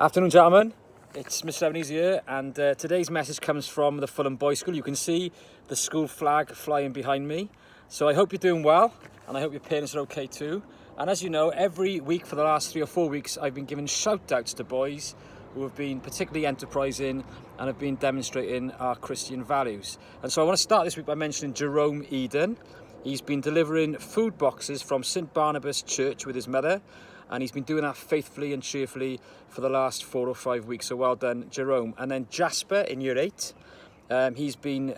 Afternoon, gentlemen. It's Mr. Ebenezer here, and today's message comes from the Fulham Boys School. You can see the school flag flying behind me. So I hope you're doing well, and I hope your parents are okay too. And as you know, every week for the last 3 or 4 weeks, I've been giving shout-outs to boys who have been particularly enterprising and have been demonstrating our Christian values. And so I want to start this week by mentioning Jerome Eden. He's been delivering food boxes from St. Barnabas Church with his mother, and he's been doing that faithfully and cheerfully for the last 4 or 5 weeks. So well done, Jerome. And then Jasper in year 8. He's been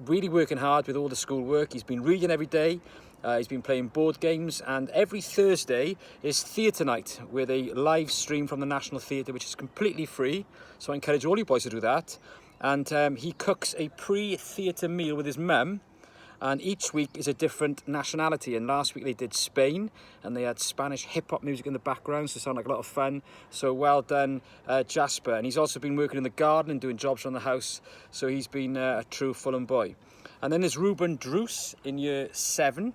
really working hard with all the school work. He's been reading every day. He's been playing board games, and every Thursday is theatre night with a live stream from the National Theatre, which is completely free. So I encourage all you boys to do that. And he cooks a pre-theatre meal with his mum, and each week is a different nationality. And last week they did Spain, and they had Spanish hip-hop music in the background, so it sounded like a lot of fun. So well done, Jasper. And he's also been working in the garden and doing jobs around the house, so he's been a true Fulham boy. And then there's Rayburn Druce in year 7.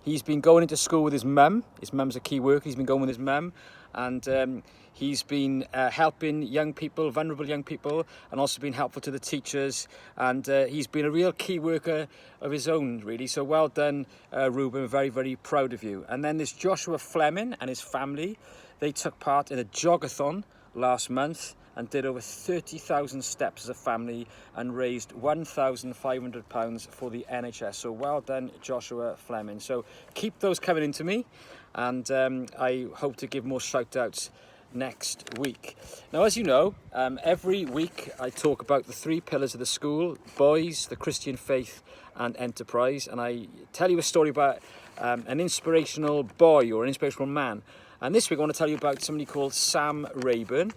He's been going into school with his mum. His mum's a key worker. He's been going with his mum, and he's been helping young people, vulnerable young people, and also been helpful to the teachers. And he's been a real key worker of his own, really. So well done, Reuben. Very, very proud of you. And then there's Joshua Fleming and his family. They took part in a jogathon last month and did over 30,000 steps as a family and raised £1,500 for the NHS. So well done, Joshua Fleming. So keep those coming into me, and I hope to give more shout-outs next week. Now, as you know, every week I talk about the 3 pillars of the school: boys, the Christian faith, and enterprise. And I tell you a story about an inspirational boy or an inspirational man. And this week I want to tell you about somebody called Sam Rayburn.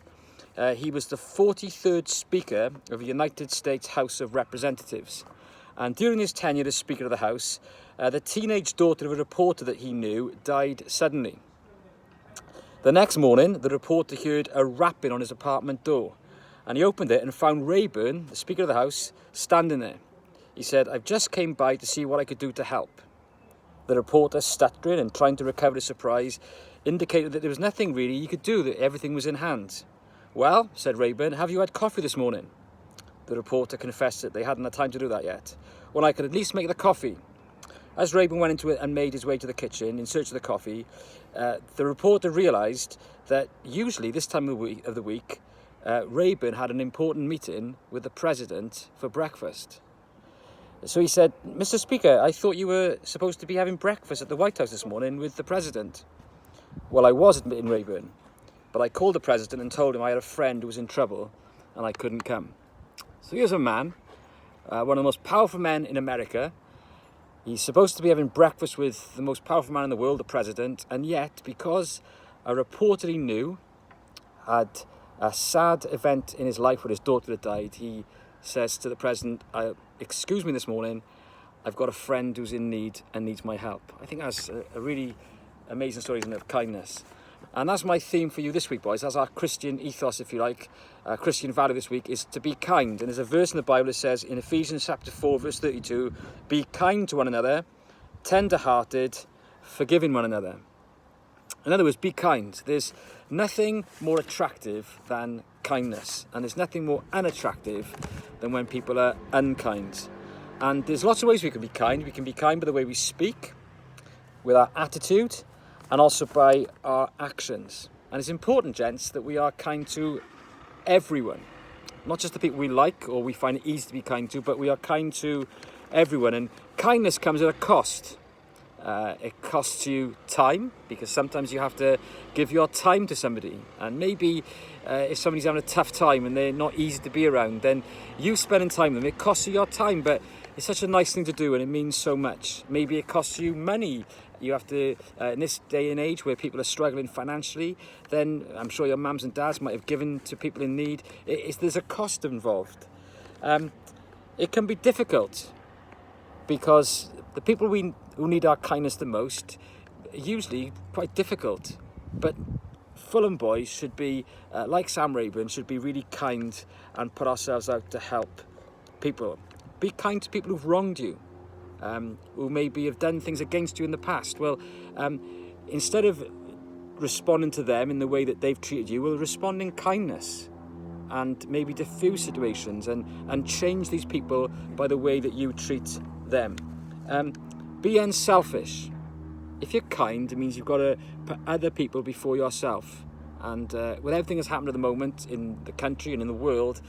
He was the 43rd Speaker of the United States House of Representatives. And during his tenure as Speaker of the House, the teenage daughter of a reporter that he knew died suddenly. The next morning, the reporter heard a rapping on his apartment door, and he opened it and found Rayburn, the Speaker of the House, standing there. He said, "I've just came by to see what I could do to help." The reporter, stuttering and trying to recover his surprise, indicated that there was nothing really he could do, that everything was in hand. "Well," said Rayburn, "have you had coffee this morning?" The reporter confessed that they hadn't had time to do that yet. "Well, I could at least make the coffee." As Rayburn went into it and made his way to the kitchen in search of the coffee, the reporter realised that usually this time of the week, Rayburn had an important meeting with the president for breakfast. So he said, "Mr. Speaker, I thought you were supposed to be having breakfast at the White House this morning with the president." "Well, I was," admitted Rayburn, "but I called the president and told him I had a friend who was in trouble and I couldn't come." So here's a man, one of the most powerful men in America. He's supposed to be having breakfast with the most powerful man in the world, the president, and yet, because a reporter he knew had a sad event in his life when his daughter had died, he says to the president, "Excuse me this morning, I've got a friend who's in need and needs my help." I think that's a really amazing story, isn't it, of kindness. And that's my theme for you this week, boys. That's our Christian ethos, if you like. Christian value this week is to be kind. And there's a verse in the Bible that says in Ephesians chapter 4, verse 32, "Be kind to one another, tender-hearted, forgiving one another." In other words, be kind. There's nothing more attractive than kindness. And there's nothing more unattractive than when people are unkind. And there's lots of ways we can be kind. We can be kind by the way we speak, with our attitude, and also by our actions. And it's important, gents, that we are kind to everyone. Not just the people we like or we find it easy to be kind to, but we are kind to everyone. And kindness comes at a cost. It costs you time, because sometimes you have to give your time to somebody. And maybe if somebody's having a tough time and they're not easy to be around, then you spending time with them, it costs you your time, but it's such a nice thing to do and it means so much. Maybe it costs you money. You have to, in this day and age where people are struggling financially, then I'm sure your mums and dads might have given to people in need. There's a cost involved. It can be difficult because the people who need our kindness the most are usually quite difficult. But Fulham boys should be, like Sam Rayburn, should be really kind and put ourselves out to help people. Be kind to people who've wronged you. Who maybe have done things against you in the past. Well, instead of responding to them in the way that they've treated you, will respond in kindness and maybe diffuse situations and change these people by the way that you treat them. Be unselfish. If you're kind, it means you've got to put other people before yourself. And with everything that's happened at the moment in the country and in the world,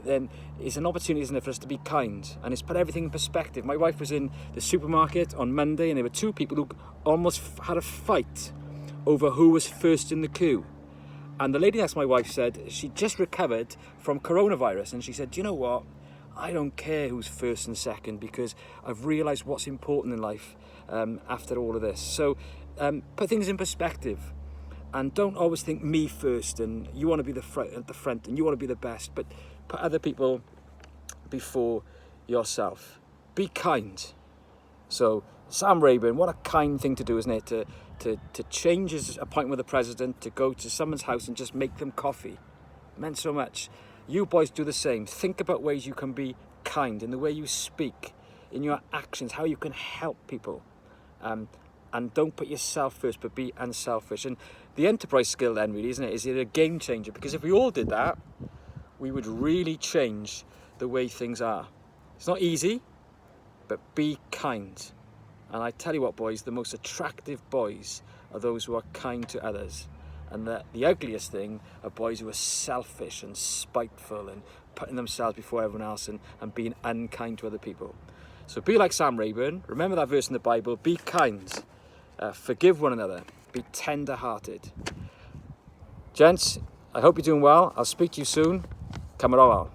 then it's an opportunity, isn't it, for us to be kind. And it's put everything in perspective. My wife was in the supermarket on Monday, and there were two people who almost had a fight over who was first in the queue. And the lady next to my wife said she just recovered from coronavirus, and she said, do you know what? I don't care who's first and second, because I've realised what's important in life after all of this. So put things in perspective, and don't always think me first and you want to be at the front and you want to be the best, but put other people before yourself. Be kind. So Sam Rayburn, what a kind thing to do, isn't it? To change his appointment with the president, to go to someone's house and just make them coffee. It meant so much. You boys do the same. Think about ways you can be kind in the way you speak, in your actions, how you can help people. And don't put yourself first, but be unselfish. And the enterprise skill then, really, isn't it? Is it a game changer? Because if we all did that, we would really change the way things are. It's not easy, but be kind. And I tell you what, boys, the most attractive boys are those who are kind to others. And the ugliest thing are boys who are selfish and spiteful and putting themselves before everyone else and being unkind to other people. So be like Sam Rayburn. Remember that verse in the Bible. Be kind. Forgive one another. Be tender-hearted. Gents, I hope you're doing well. I'll speak to you soon. Cymerowl.